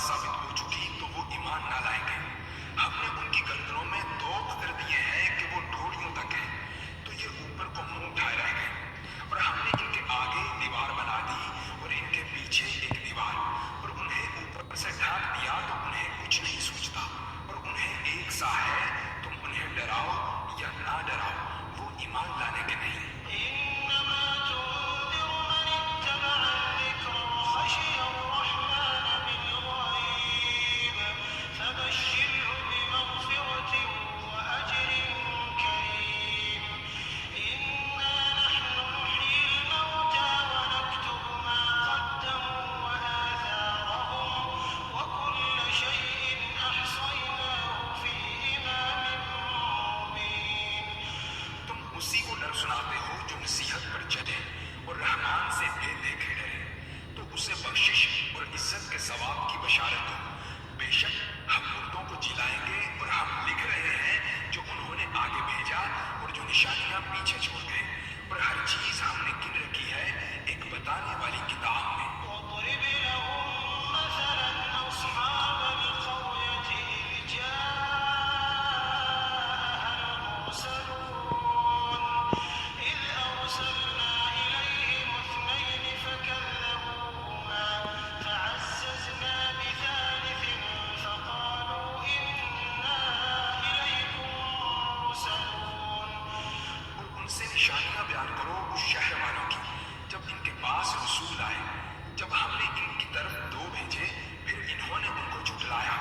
ثابت ہو چکی تو وہ ایمان نہ لائیں گے۔ ہم نے ان کی گردنوں میں دوق کر دیے ہیں کہ وہ ڈھوڑیوں تک ہیں، تو یہ اوپر کو منہ اٹھائے رہ گئے۔ اور ہم نے ان کے آگے دیوار بنا دی اور ان کے پیچھے ایک دیوار، اور انہیں اوپر سے ڈھانپ دیا تو انہیں کچھ نہیں سوچتا۔ اور انہیں ایک سا ہے، تم انہیں ڈراؤ یا نہ ڈراؤ، وہ ایمان لانے کے نہیں۔ إنما تنذر من اتبع الذكر وخشي الرحمن بالغيب فبشره بمغفرة وأجر كريم إنا نحن نحيي الموتى ونكتب ما قدموا وآثارهم وكل شيء أحصيناه في إمام مبين۔ تم اسی کو ڈر سناتے ہو جو نصیحت پر چلے اور رحمان سے بے دیکھے ڈرے، تو اسے بخشش اور عزت کے ثواب کی بشارت دو۔ بے شک ہم مردوں کو جلائیں گے اور ہم لکھ رہے ہیں جو انہوں نے آگے بھیجا اور جو نشانیاں پیچھے چھوڑ گئے، اور ہر چیز ہم نے گن رکھی ہے ایک بتانے والی کتاب میں۔ واضرب لهم مثلا أصحاب القرية إذ جاءها المرسلون إذ أرسلنا إليهم اثنين فكذبوهما فعززنا بثالث فقالوا إنا إليكم مرسلون۔ اور ان سے نشانیاں بیان کرو اس شہر والوں کی جب ان کے پاس رسول آئے، جب ہم نے ان کی طرف دو بھیجے پھر انہوں نے ان کو جھٹلایا،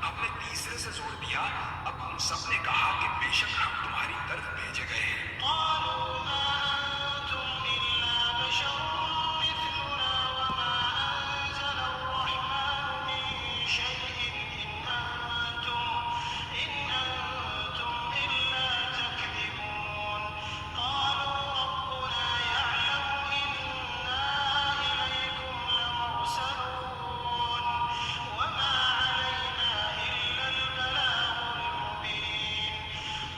ہم نے تیسرے سے زور دیا، اب ان سب نے کہا کہ بے شک ہم تمہاری طرف بھیجے گئے ہیں۔ قالوا ما أنتم إلا بشر مثلنا وما أنزل الرحمن من شيء إن أنتم إلا تكذبون۔ قالوا ربنا يعلم إنا إليكم لمرسلون وما علينا إلا البلاغ المبين۔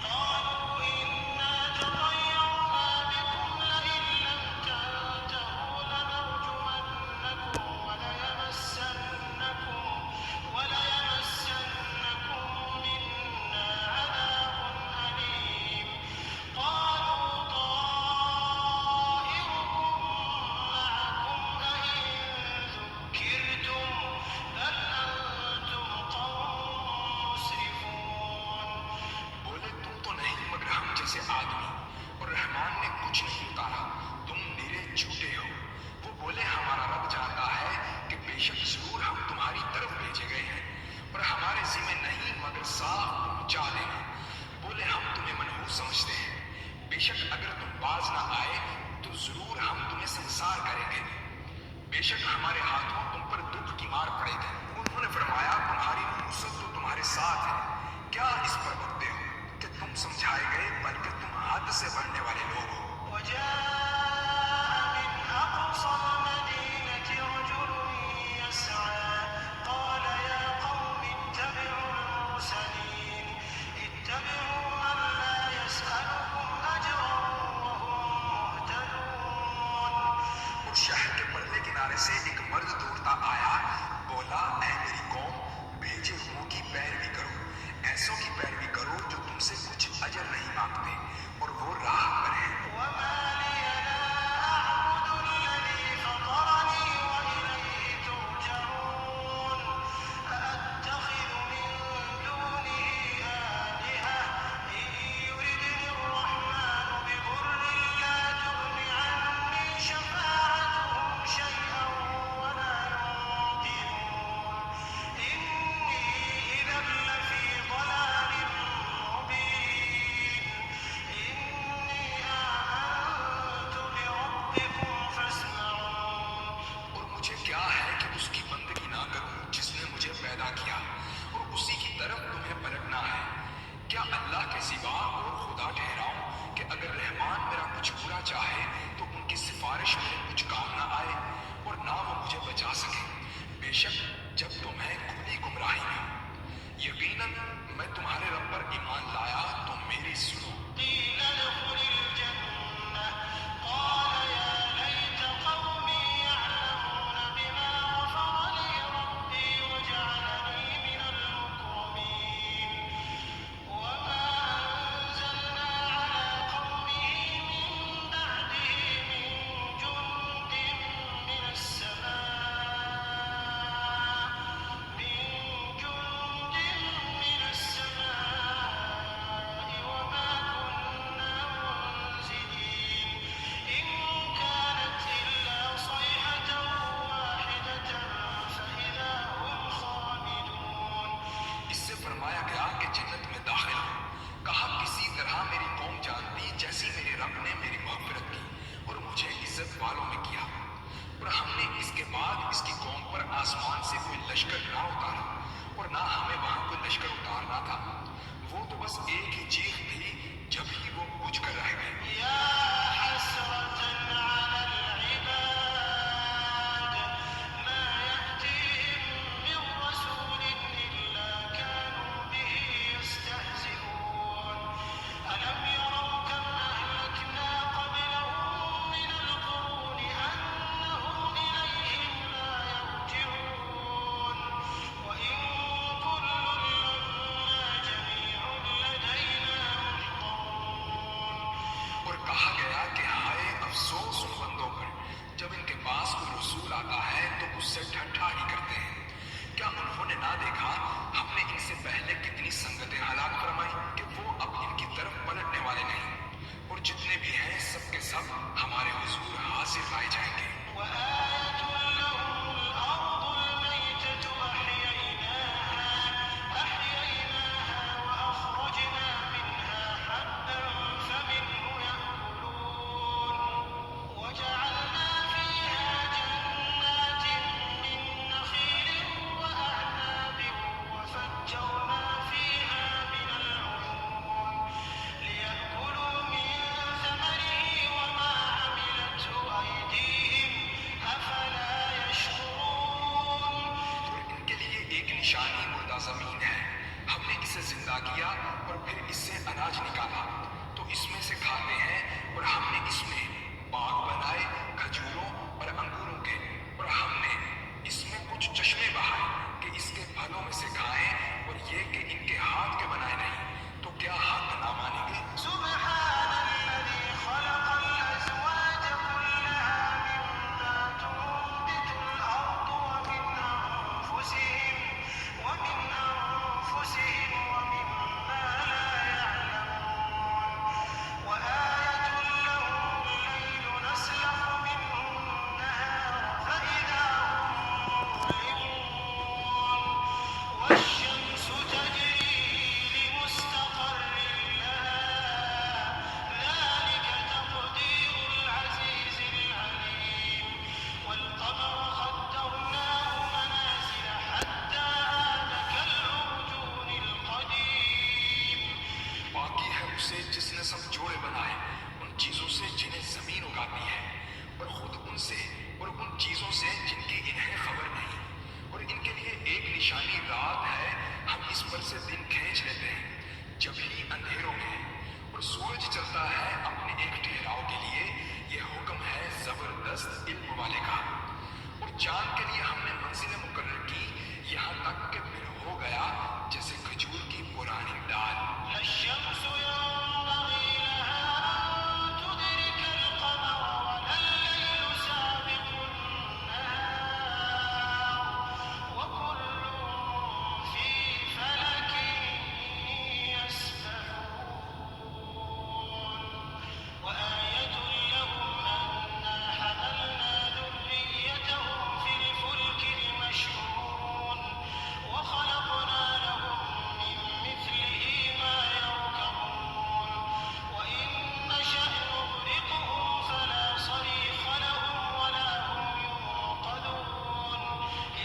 قالوا إنا تطيرنا بكم لئن لم تنتهوا لنرجمنكم وليمسنكم منا عذاب أليم۔ قالوا طائركم معكم أئن ذكرتم بل أنتم قوم مسرفون۔ بولے تم تو نہیں مگر ہم جیسے آدمی، اور رحمان نے کچھ نہیں اتارا، تم نرے جھوٹے ہو۔ وہ بولے ہمارا رب جانتا ہے کہ بے شک ضرور ہم تمہاری طرف بھیجے گئے ہیں، اور ہمارے ذمہ نہیں مگر صاف پہنچا دینا۔ بولے ہم تمہیں منحوس سمجھتے ہیں، بے شک اگر تم باز نہ آئے تو ضرور ہم تمہیں سنسار کریں گے، بے شک ہمارے ہاتھوں تم پر دکھ کی مار پڑے گی۔ انہوں نے فرمایا تمہاری نصرت تو تمہارے ساتھ ہے، کیا اس پر بکتے ہو کہ تم سمجھائے گئے، بلکہ تم حد سے بڑھنے والے لوگ ہو۔ وجاء من أقصى المدينة رجل يسعى قال يا قوم اتبعوا المرسلين اتبعوا من لا يسألكم أجرا وهم مهتدون۔ اور شہر کے پرلے کنارے سے ایک مرد دوڑتا آیا، بولا اے میری قوم، بھیجے ہوں کی پیروی کرو، ایسوں کی پیروی کرو جو تم سے کچھ اجر نہیں مانگتے اور وہ راہ پر ہیں۔ وما لي لا أعبد الذي فطرني وإليه ترجعون أأتخذ من دونه آلهة إن يردني الرحمن بضر لا تغن عني شفاعتهم شيئا ولا ينقذون إني إذا لفي ضلال مبين إني آمنت بربكم فاسمعون۔ اور مجھے کیا ہے کہ اس کی بندگی نہ کروں جس نے مجھے پیدا کیا، اور اسی کی طرف تمہیں پلٹنا ہے۔ کیا اللہ کے سوا اور خدا ٹھہراؤں کہ اگر رحمان میرا کچھ برا چاہے تو ان کی سفارش میرے کچھ کام نہ آئے اور نہ وہ مجھے بچا سکے۔ بے شک جب تو میں کھلی گمراہی میں ہوں، یقیناً میں تمہارے رب پر ایمان لایا تو میری سنو۔ قيل ادخل الجنة قال يا ليت قومي يعلمون بما غفر لي ربي وجعلني اس سے ٹھٹھا ہی کرتے ہیں۔ کیا انہوں نے نہ دیکھا ہم نے ان سے پہلے کتنی سنگتیں ہلاک فرمائی کہ وہ اب ان کی طرف پلٹنے والے نہیں، اور جتنے بھی ہیں سب کے سب ہمارے حضور حاضر لائے جائیں گے۔ وآية لهم الأرض الميتة أحييناها وأخرجنا منها حبا فمنه يأكلون وجعلنا فيها جنات من نخيل وأعناب وفجرنا فيها من العيون ليأكلوا من ثمره وما عملته أيديهم أفلا يشكرون اور ان کے لیے ایک نشانی مردہ زمین ہے، ہم نے اسے زندہ کیا اور پھر اس سے اناج نکالا تو اس میں سے کھاتے ہیں، اور ہم نے اس میں باغ بنائے کھجوروں اور انگوروں کے، اور ہم نے اس میں کچھ چشمے بہائے کہ اس کے پھلوں میں سے کھائیں، اور یہ کہ ان کے ہاتھ کے بنائے نہیں، تو کیا حق نہ مانیں گے؟ سبحان الذي خلق الأزواج كلها مما تنبت الأرض ومن أنفسهم ومما لا يعلمون وآية لهم الليل نسلخ منه النهار فإذا هم مظلمون والشمس تجري لمستقر لها ذلك تقدير العزيز العليم والقمر قدرناه منازل حتى عاد كالعرجون القديم باقی ہے اسے جس نے سب جوڑے بنائے ان چیزوں سے جنہیں زمین اگاتی ہے، اور خود ان سے اور ان چیزوں سے جن کی انہیں خبر نہیں، اور ان کے لیے ایک نشانی رات ہے، ہم اس پر سے دن کھینچ لیتے ہیں جب ہی اندھیروں میں، اور سورج چلتا ہے اپنے ایک ٹھہراؤ کے لیے، یہ حکم ہے زبردست علم والے کا، اور چاند کے لیے ہم نے منزل مقرر کی یہاں تک کہ پھر ہو گیا جیسے کھجور کی پرانی ڈال۔ لا الشمس ينبغي لها أن تدرك القمر ولا الليل سابق النهار وكل في فلك يسبحون وآية لهم أنا حملنا ذريتهم في الفلك المشحون وخلقنا لهم من مثله ما يركبون وإن نشأ نغرقهم فلا صريخ لهم ولا هم ينقذون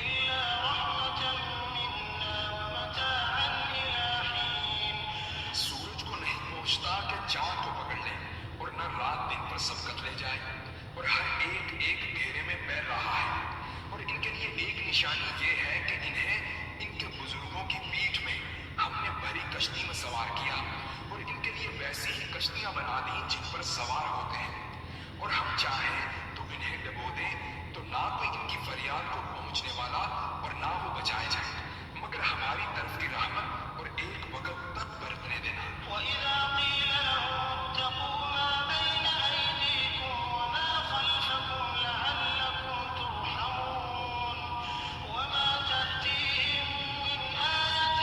إلا رحمة منا ومتاعا إلى حين سورج کو نہیں پہنچتا کہ چاند کو پکڑ لے، اور نہ رات دن پر سبقت لے جائے، اور ہر ایک ایک گھیرے میں پیر رہا ہے، اور ان کے لیے ایک نشانی یہ ہے کہ انہیں ان کے بزرگوں کی پیٹھ میں ہم نے بھری کشتی میں سوار کیا، اور ان کے لیے ویسی ہی کشتیاں بنا دیں جن پر سوار ہوتے ہیں، اور ہم چاہیں تو انہیں ڈبو دیں تو نہ کوئی ان کی فریاد کو پہنچنے والا اور نہ وہ بچائے جائیں، مگر ہماری طرف کی رحمت اور ایک وقت تک برتنے دینا۔ وإذا قيل لهم اتقوا ما بين أيديكم وما خلفكم لعلكم ترحمون وما تأتيهم من آية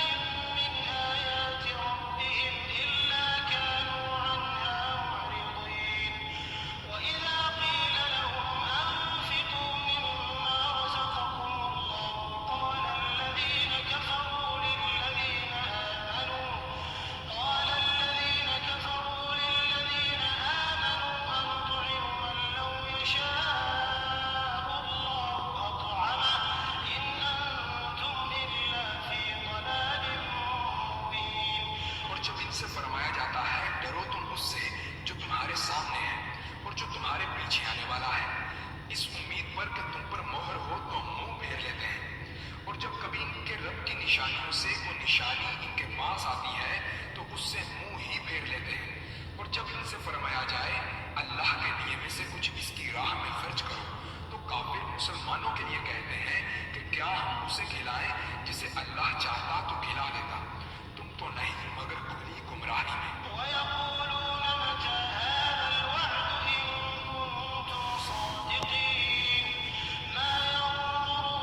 من آيات ربهم إلا كانوا عنها معرضين وإذا قيل لهم أنفقوا مما رزقكم الله قال الذين كفروا للذين آمنوا أنطعم من لو يشاء الله أطعمه إن أنتم إلا في ضلال مبين اور جب ان سے فرمایا جاتا ہے ڈرو تم اس سے جو تمہارے سامنے ہے اور جو تمہارے پیچھے آنے والا ہے، اس امید پر کہ تم پر مہر ہو تو منہ پھیر لیتے ہیں، اور جب کبھی ان کے رب کی نشانیوں سے کوئی نشانی ان کے پاس آتی ہے تو اس سے منہ ہی پھیر لیتے ہیں، اور جب ان سے فرمایا جائے اللہ کے لیے میں سے کچھ اس کی راہ میں خرچ کرو تو کافر مسلمانوں کے لیے کہتے ہیں کہ کیا ہم اسے کھلائیں جسے اللہ چاہتا تو کھلا دیتا، تم تو نہیں مگر کھلی گمراہی میں۔ ويقولون متى هذا الوعد إن كنتم صادقين ما ينظرون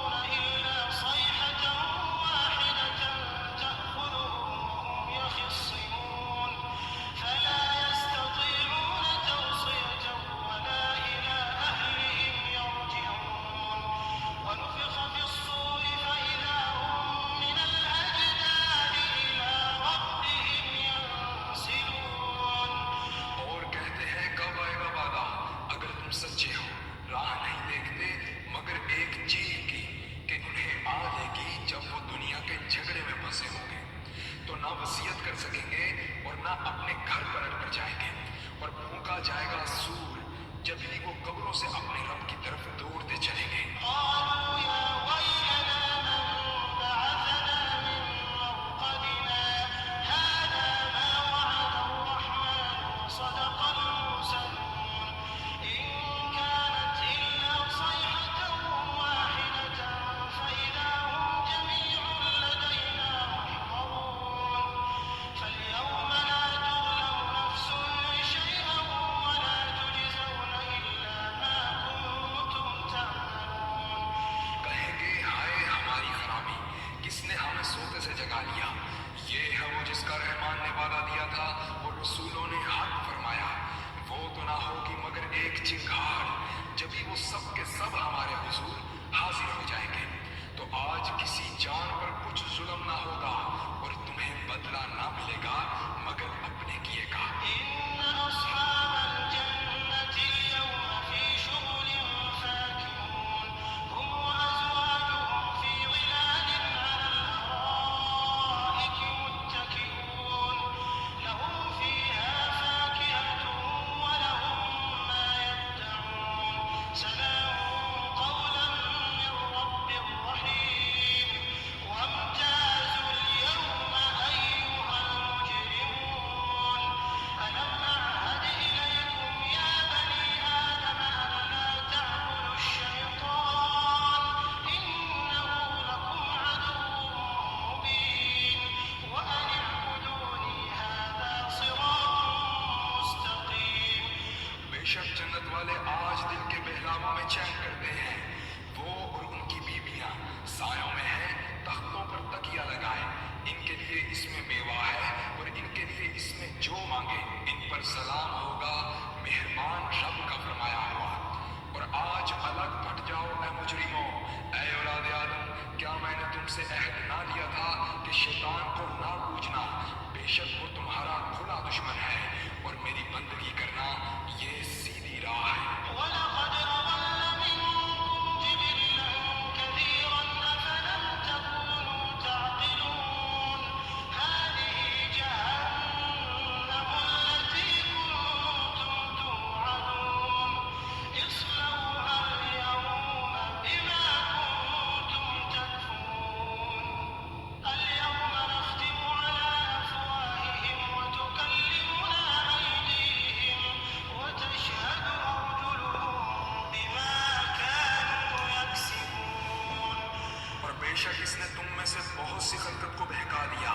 شک اس نے تم میں سے بہت سی خلقت کو بہکا دیا،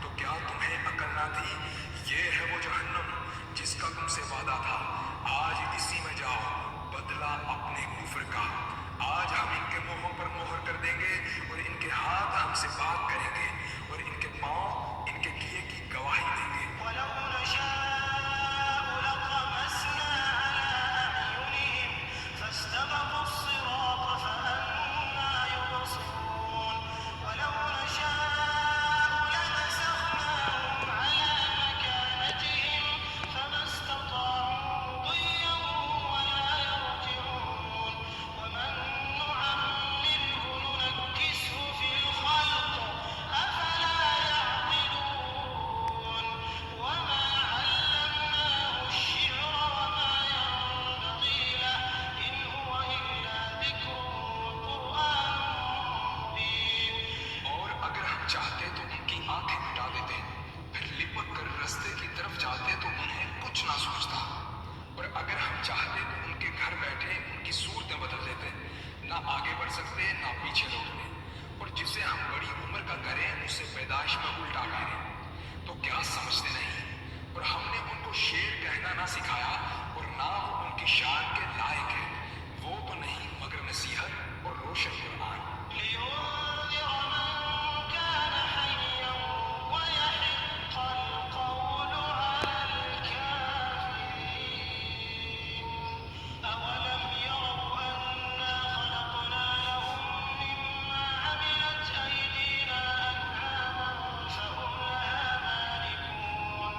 تو کیا تمہیں عقل نہ تھی؟ یہ ہے وہ جہنم جس کا تم سے وعدہ تھا، آج اسی میں جاؤ، بدلہ اپنے کفر کا۔ آج ہم ان کے منہوں پر مہر کر دیں گے اور ان کے ہاتھ ہم سے بات کریں گے اور ان کے پاؤں ان کے کیے کی گواہی دیں گے۔ ولو نشاء لطمسنا على أعينهم فاستبقوا الصراط فأنى يبصرون ولو نشاء لمسخناهم على مكانتهم فما استطاعوا مضيا ولا يرجعون ومن نعمره ننكسه في الخلق أفلا يعقلون وما علمناه الشعر وما ينبغي له إن هو إلا ذكر وقرآن مبين اور اگر ہم چاہتے تو ان کی آنکھیں مٹا دیتے، پھر لپک کر رستے کی طرف جاتے تو انہیں کچھ نہ سوچتا، اور اگر ہم چاہتے تو ان کے گھر بیٹھے ان کی صورتیں بدل دیتے، نہ آگے بڑھ سکتے نہ پیچھے لوٹتے، اور جسے ہم بڑی عمر کا کریں اسے پیدائش میں الٹا کریں، تو کیا سمجھتے نہیں؟ اور ہم نے ان کو شعر کہنا نہ سکھایا اور نہ وہ ان کی شان کے لائق ہے، وہ تو نہیں مگر نصیحت اور روشن قرآن۔ لينذر من كان حيا ويحق القول على الكافرين أولم يروا أنا خلقنا لهم مما عملت أيدينا أنعاما فهم لها مالكون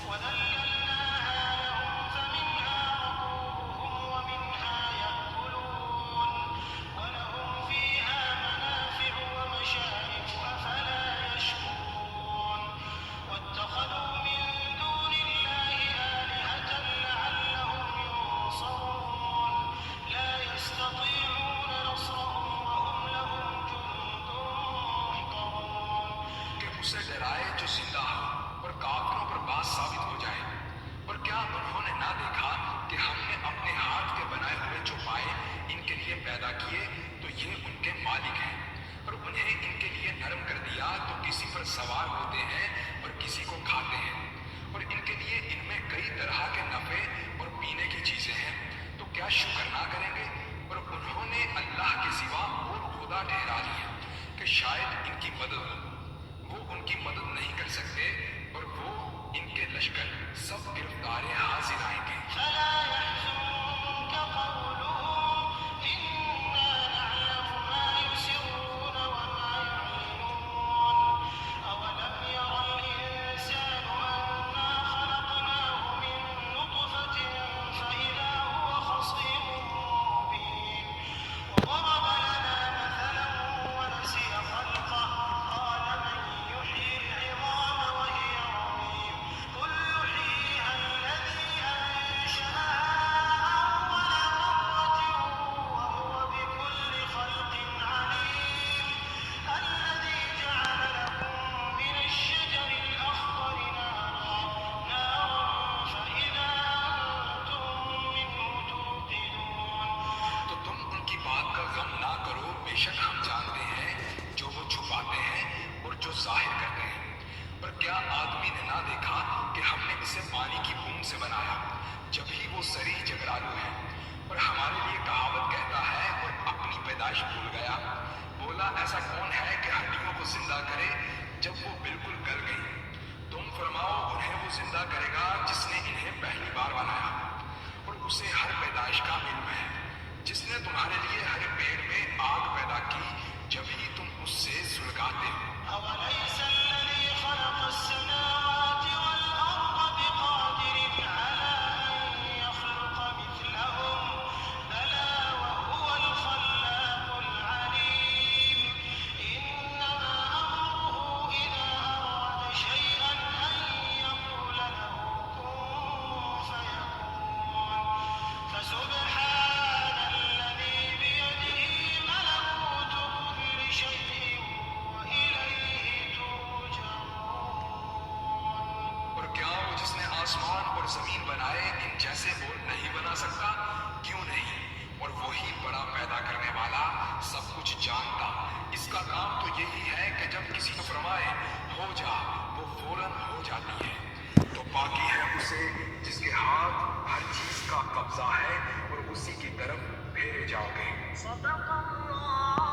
وذللناها لهم فمنها ركوبهم ومنها يأكلون ولهم فيها منافع ومشارب أفلا يشكرون واتخذوا من دون الله آلهة لعلهم ينصرون لا يستطيعون نصرهم وهم لهم جند محضرون کہ اسے ڈرائے جو زندہ ہو اور کافروں پر بات ثابت ہو جائے۔ اور کیا انہوں نے نہ دیکھا کہ ہم نے اپنے ہاتھ کے بنائے ہوئے جو پائے ان کے لیے پیدا کیے تو یہ ان کے مالک ہیں، اور انہیں ان کے لیے نرم کر دیا تو کسی پر سوار ہوتے ہیں اور کسی کو کھاتے ہیں، اور ان کے لیے ان میں کئی طرح کے نفع اور پینے کی چیزیں ہیں، تو کیا شکر نہ کریں گے؟ اور انہوں نے اللہ کے سوا اور خدا ٹھہرا لیا کہ شاید ان کی مدد ہو، وہ ان کی مدد نہیں کر سکتے، اور وہ ان کے لشکر سب گرفتار حاضر آئیں گے۔ فلا يحزنك قولهم إنا نعلم ما يسرون وما يعلنون أولم ير الإنسان أنا خلقناه من نطفة فإذا هو خصيم مبين وضرب لنا مثلا ونسي خلقه قال من يحيي العظام وهي رميم قل يحييها الذي أنشأها أول مرة وهو بكل خلق عليم الذي جعل لكم من الشجر الأخضر نارا فإذا أنتم منه توقدون تو تم ان کی بات کا غم نہ کرو، بے شک ہم جانتے ہیں جو وہ چھپاتے ہیں اور جو ظاہر کرتے ہیں۔ پر کیا آدمی نے نہ دیکھا کہ ہم نے اسے پانی کی بوند سے بنایا، جب ہی وہ صریح جگرالو ہے، اور ہمارے لیے کہاوت کہتا ہے اور اپنی پیدائش بھول گیا۔ بولا ایسا کون ہے کہ ہڈیوں کو زندہ کرے جب وہ بالکل گل گئی؟ تم فرماؤ انہیں وہ زندہ کرے گا جس نے انہیں پہلی بار بنایا، اور اسے ہر پیدائش کا علم ہے، جس نے تمہارے لیے ہر پیڑ میں آگ پیدا کی جب ہی تم اس سے سلگاتے ہو۔ أوليس الذي خلق السماوات والأرض بقادر على أن يخلق مثلهم بلى وهو الخلاق العليم إنما أمره إذا أراد شيئا أن يقول له كن فيكون فسبحان الذي بيده ملكوت كل شيء وإليه ترجعون اور کیا وہ جس نے آسمان اور زمین بنائے ان جیسے اور نہیں بنا سکتا؟ کیوں نہیں؟ اور وہی بڑا پیدا کرنے والا، سب کچھ جانتا، اس کا کام تو یہی ہے کہ جب کسی کو فرمائے ہو جا وہ فوراً ہو جاتی ہے۔ تو باقی ہے اسے جس کے ہاتھ ہر چیز کا قبضہ ہے اور اسی کی طرف پھیرے جاؤ گے۔ صدق اللہ